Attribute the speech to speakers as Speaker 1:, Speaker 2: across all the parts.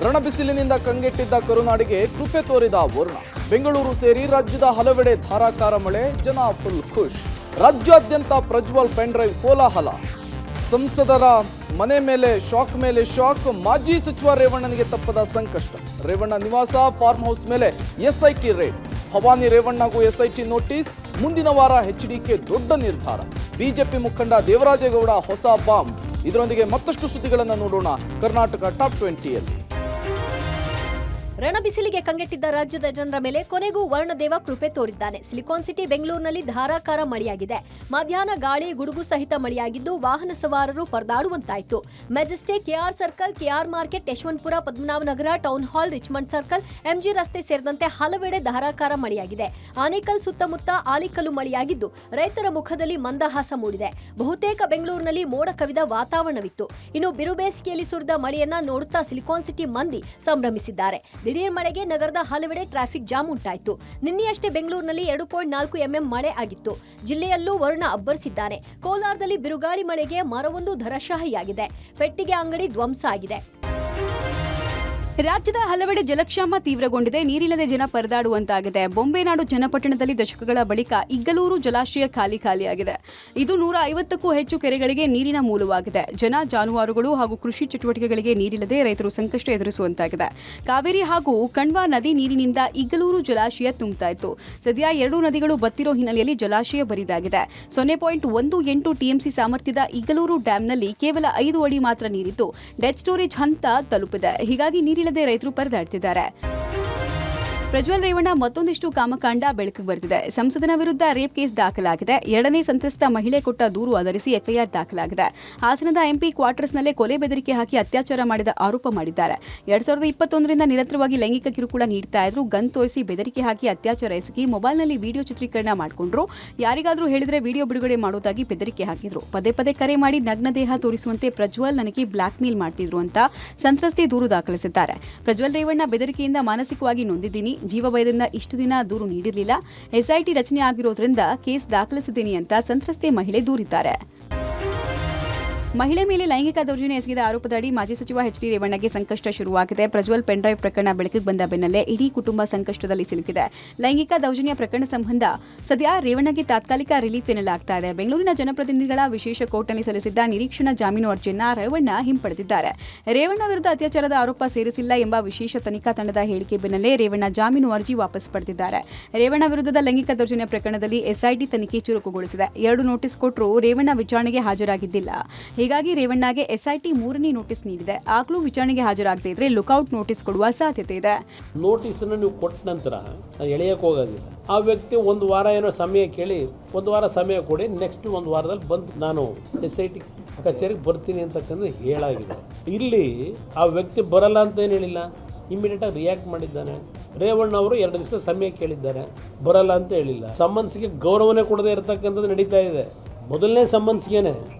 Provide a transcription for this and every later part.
Speaker 1: ರಣಬಿಸಿಲಿನಿಂದ ಕಂಗೆಟ್ಟಿದ್ದ ಕರುನಾಡಿಗೆ ಕೃಪೆ ತೋರಿದ ವರುಣ. ಬೆಂಗಳೂರು ಸೇರಿ ರಾಜ್ಯದ ಹಲವೆಡೆ ಧಾರಾಕಾರ ಮಳೆ, ಜನ ಫುಲ್ ಖುಷ್. ರಾಜ್ಯಾದ್ಯಂತ ಪ್ರಜ್ವಲ್ ಪೆನ್ಡ್ರೈವ್ ಕೋಲಾಹಲ. ಸಂಸದರ ಮನೆ ಮೇಲೆ ಶಾಕ್. ಮಾಜಿ ಸಚಿವ ರೇವಣ್ಣನಿಗೆ ತಪ್ಪದ ಸಂಕಷ್ಟ. ರೇವಣ್ಣ ನಿವಾಸ ಫಾರ್ಮ್ ಹೌಸ್ ಮೇಲೆ ಎಸ್ಐಟಿ ರೇಡ್. ಭವಾನಿ ರೇವಣ್ಣಗೂ ಎಸ್ಐಟಿ ನೋಟಿಸ್. ಮುಂದಿನ ವಾರ ಎಚ್ಡಿಕೆ ದೊಡ್ಡ ನಿರ್ಧಾರ. ಬಿಜೆಪಿ ಮುಖಂಡ ದೇವರಾಜೇಗೌಡ ಹೊಸ ಬಾಂಬ್. ಇದರೊಂದಿಗೆ ಮತ್ತಷ್ಟು ಸುದ್ದಿಗಳನ್ನು ನೋಡೋಣ ಕರ್ನಾಟಕ ಟಾಪ್ 20ಯಲ್ಲಿ.
Speaker 2: ರಣಬಿಸಿಲಿಗೆ ಕಂಗೆಟ್ಟಿದ್ದ ರಾಜ್ಯದ ಜನರ ಮೇಲೆ ಕೊನೆಗೂ ವರುಣದೇವ ಕೃಪೆ ತೋರಿದ್ದಾನೆ. ಸಿಲಿಕಾನ್ ಸಿಟಿ ಬೆಂಗಳೂರಿನಲ್ಲಿ ಧಾರಾಕಾರ ಮಳೆಯಾಗಿದೆ. ಮಧ್ಯಾಹ್ನ ಗಾಳಿ ಗುಡುಗು ಸಹಿತ ಮಳೆಯಾಗಿದ್ದು ವಾಹನ ಸವಾರರು ಪರದಾಡುವಂತಾಯಿತು. Majestic, KR circle, KR market, Yeshwanthpur, Padmanabhanagar, town hall, Richmond circle, MG ರಸ್ತೆ ಸೇರಿದಂತೆ ಹಲವೆಡೆ ಧಾರಾಕಾರ ಮಳೆಯಾಗಿದೆ. ಆನೇಕಲ್ ಸುತ್ತಮುತ್ತ ಆಲಿಕಲ್ಲು ಮಳೆಯಾಗಿದ್ದು ರೈತರ ಮುಖದಲ್ಲಿ ಮಂದಹಾಸ ಮೂಡಿದೆ. ಬಹುತೇಕ ಬೆಂಗಳೂರಿನಲ್ಲಿ ಮೋಡ ಕವಿದ ವಾತಾವರಣವಿತ್ತು. ಇನ್ನು ಬಿರುಬೇಸಿಗೆಯಲ್ಲಿ ಸುರಿದ ಮಳೆಯನ್ನ ನೋಡುತ್ತಾ ಸಿಲಿಕಾನ್ ಸಿಟಿ ಮಂದಿ ಸಂಭ್ರಮಿಸಿದ್ದಾರೆ. ದಿಢೀರ್ ಮಳೆಗೆ ನಗರದ ಹಲವೆಡೆ ಟ್ರಾಫಿಕ್ ಜಾಮ್ ಉಂಟಾಯಿತು. ನಿನ್ನೆಯಷ್ಟೇ ಬೆಂಗಳೂರಿನಲ್ಲಿ 2.4 mm ಮಳೆ ಆಗಿತ್ತು. ಜಿಲ್ಲೆಯಲ್ಲೂ ವರುಣ ಅಬ್ಬರಿಸಿದ್ದಾನೆ. ಕೋಲಾರದಲ್ಲಿ ಬಿರುಗಾಳಿ ಮಳೆಗೆ ಮರವೊಂದು ಧರಾಶಾಹಿಯಾಗಿದೆ. ಪೆಟ್ಟಿಗೆ ಅಂಗಡಿ ಧ್ವಂಸ ಆಗಿದೆ.
Speaker 3: ರಾಜ್ಯದ ಹಲವೆಡೆ ಜಲಕ್ಷಾಮ ತೀವ್ರಗೊಂಡಿದೆ. ನೀರಿಲ್ಲದೆ ಜನ ಪರದಾಡುವಂತಾಗಿದೆ. ಬೊಂಬೆನಾಡು ಜನಪಟ್ಟಣದಲ್ಲಿ ದಶಕಗಳ ಬಳಿಕ ಇಗ್ಗಲೂರು ಜಲಾಶಯ ಖಾಲಿಯಾಗಿದೆ. ಇದು 150ಕ್ಕೂ ಹೆಚ್ಚು ಕೆರೆಗಳಿಗೆ ನೀರಿನ ಮೂಲವಾಗಿದೆ. ಜನ, ಜಾನುವಾರುಗಳು ಹಾಗೂ ಕೃಷಿ ಚಟುವಟಿಕೆಗಳಿಗೆ ನೀರಿಲ್ಲದೆ ರೈತರು ಸಂಕಷ್ಟ ಎದುರಿಸುವಂತಾಗಿದೆ. ಕಾವೇರಿ ಹಾಗೂ ಕಣ್ವಾ ನದಿ ನೀರಿನಿಂದ ಇಗ್ಗಲೂರು ಜಲಾಶಯ ತುಂಬುತ್ತಾ ಇತ್ತು. ಸದ್ಯ 2 ನದಿಗಳು ಬತ್ತಿರೋ ಹಿನ್ನೆಲೆಯಲ್ಲಿ ಜಲಾಶಯ ಬರಿದಾಗಿದೆ. 0.18 ಟಿಎಂಸಿ ಸಾಮರ್ಥ್ಯದ ಇಗ್ಗಲೂರು ಡ್ಯಾಂನಲ್ಲಿ ಕೇವಲ 5 ಅಡಿ ಮಾತ್ರ ನೀರಿದ್ದು ಡೆಡ್ ಸ್ಟೋರೇಜ್ ಹಂತ ತಲುಪಿದೆ. ಹೀಗಾಗಿ ನೀರಿಲ್ಲದೆ ರೈತರು ಪರದಾಡ್ತಿದ್ದಾರೆ. ಪ್ರಜ್ವಲ್ ರೇವಣ್ಣ ಮತ್ತೊಂದಿಷ್ಟು ಕಾಮಕಾಂಡ ಬೆಳಕಿಗೆ ಬರ್ತಿದೆ. ಸಂಸದನ ವಿರುದ್ಧ ರೇಪ್ ಕೇಸ್ ದಾಖಲಾಗಿದೆ. 2ನೇ ಸಂತ್ರಸ್ತ ಮಹಿಳೆ ಕೊಟ್ಟ ದೂರು ಆಧರಿಸಿ ಎಫ್ಐಆರ್ ದಾಖಲಾಗಿದೆ. ಹಾಸನದ ಎಂಪಿ ಕ್ವಾರ್ಟರ್ಸ್ನಲ್ಲೇ ಕೊಲೆ ಬೆದರಿಕೆ ಹಾಕಿ ಅತ್ಯಾಚಾರ ಮಾಡಿದ ಆರೋಪ ಮಾಡಿದ್ದಾರೆ. 2021ರಿಂದ ನಿರಂತರವಾಗಿ ಲೈಂಗಿಕ ಕಿರುಕುಳ ನೀಡ್ತಾ ಇದ್ರು. ಗನ್ ತೋರಿಸಿ ಬೆದರಿಕೆ ಹಾಕಿ ಅತ್ಯಾಚಾರ ಎಸಗಿ ಮೊಬೈಲ್ನಲ್ಲಿ ವಿಡಿಯೋ ಚಿತ್ರೀಕರಣ ಮಾಡಿಕೊಂಡ್ರು. ಯಾರಿಗಾದ್ರೂ ಹೇಳಿದ್ರೆ ವಿಡಿಯೋ ಬಿಡುಗಡೆ ಮಾಡೋದಾಗಿ ಬೆದರಿಕೆ ಹಾಕಿದ್ರು. ಪದೇ ಕರೆ ಮಾಡಿ ನಗ್ನ ದೇಹ ತೋರಿಸುವಂತೆ ಪ್ರಜ್ವಲ್ ನನಗೆ ಬ್ಲಾಕ್ ಮೇಲ್ ಮಾಡ್ತಿದ್ರು ಅಂತ ಸಂತ್ರಸ್ತೆ ದೂರು ದಾಖಲಿಸಿದ್ದಾರೆ. ಪ್ರಜ್ವಲ್ ರೇವಣ್ಣ ಬೆದರಿಕೆಯಿಂದ ಮಾನಸಿಕವಾಗಿ ನೊಂದಿದ್ದೀನಿ. ಜೀವ ಭಯದಿಂದ ಇಷ್ಟು ದಿನ ದೂರು ನೀಡಿರಲಿಲ್ಲ. ಎಸ್ಐಟಿ ರಚನೆ ಆಗಿರೋದ್ರಿಂದ ಕೇಸ್ ದಾಖಲಿಸಿದ್ದೀನಿ ಅಂತ ಸಂತ್ರಸ್ತೆ ಮಹಿಳೆ ದೂರಿದ್ದಾರೆ. ಮಹಿಳೆ ಮೇಲೆ ಲೈಂಗಿಕ ದೌರ್ಜನ್ಯ ಎಸಗಿದ ಆರೋಪದಡಿ ಮಾಜಿ ಸಚಿವ ಎಚ್ಡಿ ರೇವಣ್ಣಗೆ ಸಂಕಷ್ಟ ಶುರುವಾಗಿದೆ. ಪ್ರಜ್ವಲ್ ಪೆನ್ಡ್ರೈವ್ ಪ್ರಕರಣ ಬೆಳಕಿಗೆ ಬಂದ ಬೆನ್ನಲ್ಲೇ ಇಡೀ ಕುಟುಂಬ ಸಂಕಷ್ಟದಲ್ಲಿ ಸಿಲುಕಿದೆ. ಲೈಂಗಿಕ ದೌರ್ಜನ್ಯ ಪ್ರಕರಣ ಸಂಬಂಧ ಸದ್ಯ ರೇವಣ್ಣಗೆ ತಾತ್ಕಾಲಿಕ ರಿಲೀಫ್ ಎನ್ನಲಾಗ್ತಾ ಇದೆ. ಬೆಂಗಳೂರಿನ ಜನಪ್ರತಿನಿಧಿಗಳ ವಿಶೇಷ ಕೋರ್ಟ್ನಲ್ಲಿ ಸಲ್ಲಿಸಿದ್ದ ನಿರೀಕ್ಷಣಾ ಜಾಮೀನು ಅರ್ಜಿಯನ್ನ ರೇವಣ್ಣ ಹಿಂಪಡೆದಿದ್ದಾರೆ. ರೇವಣ್ಣ ವಿರುದ್ಧ ಅತ್ಯಾಚಾರದ ಆರೋಪ ಸೇರಿಸಿಲ್ಲ ಎಂಬ ವಿಶೇಷ ತನಿಖಾ ತಂಡದ ಹೇಳಿಕೆ ಬೆನ್ನಲ್ಲೇ ರೇವಣ್ಣ ಜಾಮೀನು ಅರ್ಜಿ ವಾಪಸ್ ಪಡೆದಿದ್ದಾರೆ. ರೇವಣ್ಣ ವಿರುದ್ಧದ ಲೈಂಗಿಕ ದೌರ್ಜನ್ಯ ಪ್ರಕರಣದಲ್ಲಿ ಎಸ್ಐಟಿ ತನಿಖೆ ಚುರುಕುಗೊಳಿಸಿದೆ. 2 ನೋಟಿಸ್ ಕೊಟ್ಟರೂ ರೇವಣ್ಣ ವಿಚಾರಣೆಗೆ ಹಾಜರಾಗಿದ್ದಿಲ್ಲ. ಹೀಗಾಗಿ ರೇವಣ್ಣಗೆ ಎಸ್ಐಟಿ 3ನೇ ನೋಟಿಸ್ ನೀಡಿದೆ. ಆಗಲೂ ವಿಚಾರಣೆಗೆ ಹಾಜರಾಗದೇ ಇದ್ರೆ ಲುಕ್ಔಟ್ ನೋಟಿಸ್ ಕೊಡುವ ಸಾಧ್ಯತೆ ಇದೆ.
Speaker 4: ನೋಟಿಸ್ ನೀವು ಕೊಟ್ಟ ನಂತರ ಎಳೆಯಕ್ಕೆ ಹೋಗೋದಿಲ್ಲ. ಆ ವ್ಯಕ್ತಿ 1 ವಾರ ಏನೋ ಸಮಯ ಕೇಳಿ 1 ವಾರ ಸಮಯ ಕೊಡಿ, ನೆಕ್ಸ್ಟ್ 1 ವಾರದಲ್ಲಿ ಬಂದು ನಾನು ಎಸ್ಐಟಿ ಕಚೇರಿಗೆ ಬರ್ತೀನಿ ಅಂತಕ್ಕಂಥ ಹೇಳಾಗಿದೆ. ಇಲ್ಲಿ ಆ ವ್ಯಕ್ತಿ ಬರಲ್ಲ ಅಂತ ಏನು ಹೇಳಿಲ್ಲ, ಇಮಿಡಿಯೇಟಾಗಿ ರಿಯಾಕ್ಟ್ ಮಾಡಿದ್ದಾನೆ. ರೇವಣ್ಣ ಅವರು 2 ದಿವಸ ಸಮಯ ಕೇಳಿದ್ದಾರೆ, ಬರಲ್ಲ ಅಂತ ಹೇಳಿಲ್ಲ. ಸಮನ್ಸ್ಗೆ ಗೌರವನೇ ಕೊಡದೇ ಇರತಕ್ಕಂಥದ್ದು ನಡೀತಾ ಇದೆ. ಮೊದಲನೇ ಸಮನ್ಸ್ಗೇನೆ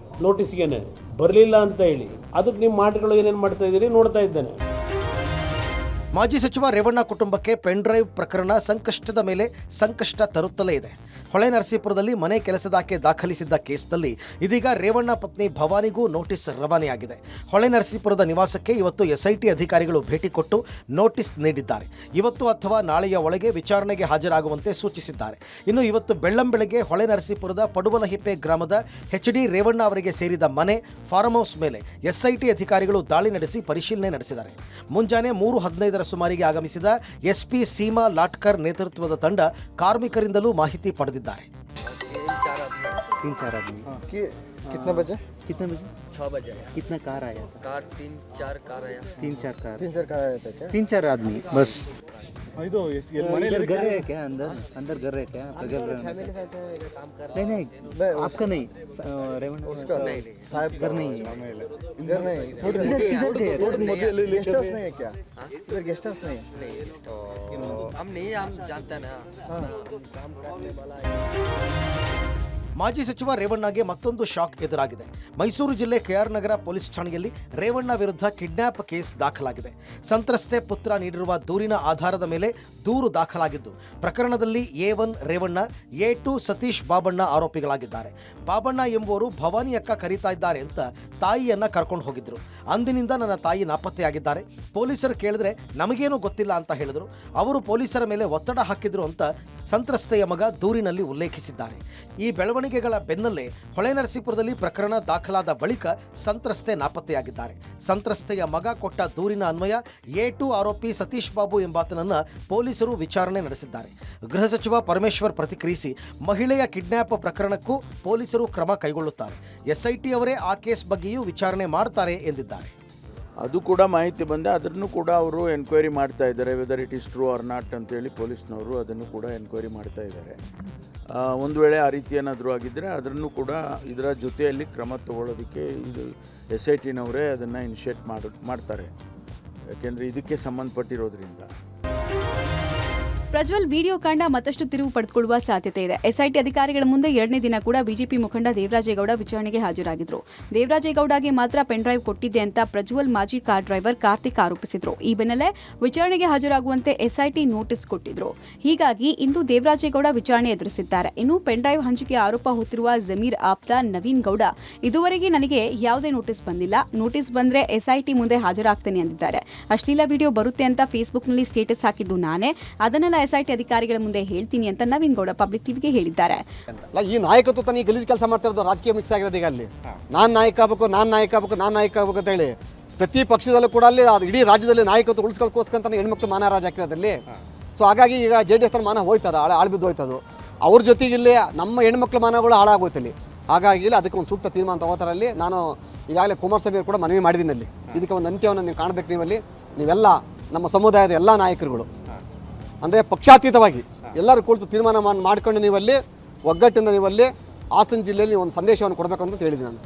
Speaker 4: ನೋಟಿಸ್ಗೇನೆ ಬರಲಿಲ್ಲ ಅಂತ ಹೇಳಿ ಅದಕ್ಕೆ ನಿಮ್ಮ ಮಾಟುಗಳು ಏನೇನು ಮಾಡ್ತಾ ಇದ್ದೀರಿ ನೋಡ್ತಾ ಇದ್ದೇನೆ.
Speaker 5: ಮಾಜಿ ಸಚಿವ ರೇವಣ್ಣ ಕುಟುಂಬಕ್ಕೆ ಪೆನ್ಡ್ರೈವ್ ಪ್ರಕರಣ ಸಂಕಷ್ಟದ ಮೇಲೆ ಸಂಕಷ್ಟ ತರುತ್ತಲೇ ಇದೆ. ಹೊಳೆನರಸೀಪುರದಲ್ಲಿ ಮನೆ ಕೆಲಸದಾಕೆ ದಾಖಲಿಸಿದ್ದ ಕೇಸ್ನಲ್ಲಿ ಇದೀಗ ರೇವಣ್ಣ ಪತ್ನಿ ಭವಾನಿಗೂ ನೋಟಿಸ್ ರವಾನೆಯಾಗಿದೆ. ಹೊಳೆನರಸೀಪುರದ ನಿವಾಸಕ್ಕೆ ಇವತ್ತು ಎಸ್ಐಟಿ ಅಧಿಕಾರಿಗಳು ಭೇಟಿ ಕೊಟ್ಟು ನೋಟಿಸ್ ನೀಡಿದ್ದಾರೆ. ಇವತ್ತು ಅಥವಾ ನಾಳೆಯ ಒಳಗೆ ವಿಚಾರಣೆಗೆ ಹಾಜರಾಗುವಂತೆ ಸೂಚಿಸಿದ್ದಾರೆ. ಇನ್ನು ಇವತ್ತು ಬೆಳ್ಳಂಬೆಳಗ್ಗೆ ಹೊಳೆನರಸೀಪುರದ ಪಡುವಲಹಿಪ್ಪೆ ಗ್ರಾಮದ ಎಚ್ಡಿ ರೇವಣ್ಣ ಅವರಿಗೆ ಸೇರಿದ ಮನೆ ಫಾರ್ಮ್ ಹೌಸ್ ಮೇಲೆ ಎಸ್ಐಟಿ ಅಧಿಕಾರಿಗಳು ದಾಳಿ ನಡೆಸಿ ಪರಿಶೀಲನೆ ನಡೆಸಿದ್ದಾರೆ. ಮುಂಜಾನೆ 3:15 ಸುಮಾರಿಗೆ ಆಗಮಿಸಿದ ಎಸ್ಪಿ ಸೀಮಾ ಲಾಟ್ಕರ್ ನೇತೃತ್ವದ ತಂಡ ಕಾರ್ಮಿಕರಿಂದಲೂ ಮಾಹಿತಿ ಪಡೆದಿದ್ದಾರೆ.
Speaker 6: 3-4 आदमी
Speaker 7: कितने बजे
Speaker 6: 6 बजे कितना कार आया था?
Speaker 7: कार 3-4 कार आया
Speaker 6: 3-4 कार
Speaker 7: 3-4 कार आया था क्या
Speaker 6: 3-4 आदमी बस. इधर घर है क्या? अंदर घर है क्या?
Speaker 7: फैमिली साथ काम कर
Speaker 6: नहीं आपका नहीं रेवण
Speaker 7: उसका नहीं
Speaker 6: साहब घर नहीं है.
Speaker 7: इधर नहीं
Speaker 6: इधर
Speaker 7: गेस्ट हाउस नहीं है क्या? इधर गेस्ट हाउस नहीं हम नहीं, हम जानते हैं ना काम करने वाला.
Speaker 5: ಮಾಜಿ ಸಚಿವ ರೇವಣ್ಣಗೆ ಮತ್ತೊಂದು ಶಾಕ್ ಎದುರಾಗಿದೆ. ಮೈಸೂರು ಜಿಲ್ಲೆ ಕೆಆರ್ ನಗರ ಪೊಲೀಸ್ ಠಾಣೆಯಲ್ಲಿ ರೇವಣ್ಣ ವಿರುದ್ಧ ಕಿಡ್ನಾಪ್ ಕೇಸ್ ದಾಖಲಾಗಿದೆ. ಸಂತ್ರಸ್ತೆ ಪುತ್ರ ನೀಡಿರುವ ದೂರಿನ ಆಧಾರದ ಮೇಲೆ ದೂರು ದಾಖಲಾಗಿದ್ದು, ಪ್ರಕರಣದಲ್ಲಿ A1 ರೇವಣ್ಣ, A2 ಸತೀಶ್ ಬಾಬಣ್ಣ ಆರೋಪಿಗಳಾಗಿದ್ದಾರೆ. ಬಾಬಣ್ಣ ಎಂಬುವರು ಭವಾನಿ ಅಕ್ಕ ಕರೀತಾ ಇದ್ದಾರೆ ಅಂತ ತಾಯಿಯನ್ನ ಕರ್ಕೊಂಡು ಹೋಗಿದ್ರು. ಅಂದಿನಿಂದ ನನ್ನ ತಾಯಿ ನಾಪತ್ತೆಯಾಗಿದ್ದಾರೆ. ಪೊಲೀಸರು ಕೇಳಿದ್ರೆ ನಮಗೇನೂ ಗೊತ್ತಿಲ್ಲ ಅಂತ ಹೇಳಿದ್ರು. ಅವರು ಪೊಲೀಸರ ಮೇಲೆ ಒತ್ತಡ ಹಾಕಿದ್ರು ಅಂತ ಸಂತ್ರಸ್ತೆಯ ಮಗ ದೂರಿನಲ್ಲಿ ಉಲ್ಲೇಖಿಸಿದ್ದಾರೆ. ಈ ಬೆಳವಣಿಗೆಗಳ ಬೆನ್ನಲ್ಲೇ ಹೊಳೆನರಸೀಪುರದಲ್ಲಿ ಪ್ರಕರಣ ದಾಖಲಾದ ಬಳಿಕ ಸಂತ್ರಸ್ತೆ ನಾಪತ್ತೆಯಾಗಿದ್ದಾರೆ. ಸಂತ್ರಸ್ತೆಯ ಮಗ ಕೊಟ್ಟ ದೂರಿನ ಅನ್ವಯ A2 ಆರೋಪಿ ಸತೀಶ್ ಬಾಬು ಎಂಬಾತನನ್ನ ಪೊಲೀಸರು ವಿಚಾರಣೆ ನಡೆಸಿದ್ದಾರೆ. ಗೃಹ ಸಚಿವ ಪರಮೇಶ್ವರ್ ಪ್ರತಿಕ್ರಿಯಿಸಿ, ಮಹಿಳೆಯ ಕಿಡ್ನಾಪ್ ಪ್ರಕರಣಕ್ಕೂ ಪೊಲೀಸರು ಕ್ರಮ ಕೈಗೊಳ್ಳುತ್ತಾರೆ. SIT ಅವರೇ ಆ ಕೇಸ್ ಬಗ್ಗೆಯೂ ವಿಚಾರಣೆ ಮಾಡ್ತಾರೆ ಎಂದಿದ್ದಾರೆ.
Speaker 8: ಅದು ಕೂಡ ಮಾಹಿತಿ ಬಂದೆ, ಅದನ್ನು ಕೂಡ ಅವರು ಎನ್ಕ್ವೈರಿ ಮಾಡ್ತಾ ಇದ್ದಾರೆ. Whether it is true or not ಅಂತೇಳಿ ಪೊಲೀಸ್ನವರು ಅದನ್ನು ಕೂಡ ಎನ್ಕ್ವೈರಿ ಮಾಡ್ತಾ ಇದ್ದಾರೆ. ಒಂದು ವೇಳೆ ಆ ರೀತಿ ಏನಾದರೂ ಆಗಿದ್ದರೆ ಅದನ್ನು ಕೂಡ ಇದರ ಜೊತೆಯಲ್ಲಿ ಕ್ರಮ ತಗೊಳ್ಳೋದಕ್ಕೆ ಇದು SITನವರೇ ಅದನ್ನು ಇನಿಷಿಯೇಟ್ ಮಾಡ್ತಾರೆ, ಯಾಕೆಂದರೆ ಇದಕ್ಕೆ ಸಂಬಂಧಪಟ್ಟಿರೋದ್ರಿಂದ.
Speaker 3: ಪ್ರಜ್ವಲ್ ವಿಡಿಯೋ ಕಾಂಡ ಮತ್ತಷ್ಟು ತಿರುವು ಪಡೆದುಕೊಳ್ಳುವ ಸಾಧ್ಯತೆ ಇದೆ. SIT ಅಧಿಕಾರಿಗಳ ಮುಂದೆ ಎರಡನೇ ದಿನ ಕೂಡ ಬಿಜೆಪಿ ಮುಖಂಡ ದೇವರಾಜೇಗೌಡ ವಿಚಾರಣೆಗೆ ಹಾಜರಾಗಿದ್ರು. ದೇವರಾಜೇಗೌಡಗೆ ಮಾತ್ರ ಪೆನ್ ಡ್ರೈವ್ ಕೊಟ್ಟಿದ್ದೆ ಅಂತ ಪ್ರಜ್ವಲ್ ಮಾಜಿ ಕಾರ್ ಡ್ರೈವರ್ ಕಾರ್ತಿಕ್ ಆರೋಪಿಸಿದ್ರು. ಈ ಬೆನ್ನಲ್ಲೇ ವಿಚಾರಣೆಗೆ ಹಾಜರಾಗುವಂತೆ SIT ನೋಟಿಸ್ ಕೊಟ್ಟಿದ್ರು. ಹೀಗಾಗಿ ಇಂದು ದೇವರಾಜೇಗೌಡ ವಿಚಾರಣೆ ಎದುರಿಸಿದ್ದಾರೆ. ಇನ್ನು ಪೆನ್ ಡ್ರೈವ್ ಹಂಚಿಕೆ ಆರೋಪ ಹೊತ್ತಿರುವ ಜಮೀರ್ ಆಪ್ತ ನವೀನ್ ಗೌಡ, ಇದುವರೆಗೆ ನನಗೆ ಯಾವುದೇ ನೋಟಿಸ್ ಬಂದಿಲ್ಲ, ನೋಟಿಸ್ ಬಂದ್ರೆ SIT ಮುಂದೆ ಹಾಜರಾಗ್ತೇನೆ ಎಂದಿದ್ದಾರೆ. ಅಶ್ಲೀಲ ವಿಡಿಯೋ ಬರುತ್ತೆ ಅಂತ ಫೇಸ್ಬುಕ್ನಲ್ಲಿ ಸ್ಟೇಟಸ್ ಹಾಕಿದ್ದು ನಾನೇ, ಅದನ್ನೆಲ್ಲ SIT ಅಧಿಕಾರಿಗಳ ಮುಂದೆ ಹೇಳ್ತೀನಿ ಅಂತ ನವೀನ್ ಗೌಡ ಪಬ್ಲಿಕ್ ಟಿವಿಗೆ ಹೇಳಿದ್ದಾರೆ.
Speaker 9: ಈ ನಾಯಕತ್ವ ತಾನು ಈ ಗಲೀಜು ಕೆಲಸ ಮಾಡ್ತಿರೋದು, ರಾಜಕೀಯ ಮಿಕ್ಸ್ ಆಗಿರೋದು. ಈಗ ಅಲ್ಲಿ ನಾನು ನಾಯಕ ಆಗಬೇಕು ಅಂತ ಹೇಳಿ ಪ್ರತಿ ಪಕ್ಷದಲ್ಲೂ ಕೂಡ ಅಲ್ಲಿ ಇಡೀ ರಾಜ್ಯದಲ್ಲಿ ನಾಯಕತ್ವ ಉಳಿಸ್ಕೊಳ್ಳೋಸ್ಕರ ಹೆಣ್ಮಕ್ಳು ಮಾನರಾಜ ಹಾಕಿರೋದಲ್ಲಿ. ಸೊ ಹಾಗಾಗಿ ಈಗ JDS ಮಾನ ಹೋಯ್ತದ, ಆಳ್ಬಿದ್ದು ಹೋಯ್ತದು. ಅವ್ರ ಜೊತೆಗೆ ಇಲ್ಲಿ ನಮ್ಮ ಹೆಣ್ಮಕ್ಳು ಮಾನಗಳು ಹಾಳಾಗೋಯ್ತಲ್ಲಿ. ಹಾಗಾಗಿ ಇಲ್ಲಿ ಅದಕ್ಕೆ ಒಂದು ಸೂಕ್ತ ತೀರ್ಮಾನ ತಗೋತಾರಲ್ಲಿ. ನಾನು ಈಗಾಗಲೇ ಕುಮಾರಸ್ವಾಮಿ ಕೂಡ ಮನವಿ ಮಾಡಿದ್ದೀನಿ ಅಲ್ಲಿ. ಇದಕ್ಕೆ ಒಂದು ಅಂತ್ಯವನ್ನು ನೀವು ಕಾಣಬೇಕು. ನೀವೆಲ್ಲ ನಮ್ಮ ಸಮುದಾಯದ ಎಲ್ಲ ನಾಯಕರುಗಳು ಅಂದರೆ ಪಕ್ಷಾತೀತವಾಗಿ ಎಲ್ಲರೂ ಕುಳಿತು ತೀರ್ಮಾನ ಮಾಡ್ಕೊಂಡು ನೀವಲ್ಲಿ ಒಗ್ಗಟ್ಟಿಂದ ನೀವಲ್ಲಿ ಹಾಸನ ಜಿಲ್ಲೆಯಲ್ಲಿ ಒಂದು ಸಂದೇಶವನ್ನು ಕೊಡಬೇಕು ಅಂತ ಹೇಳಿದ್ದೀನಿ ನಾನು.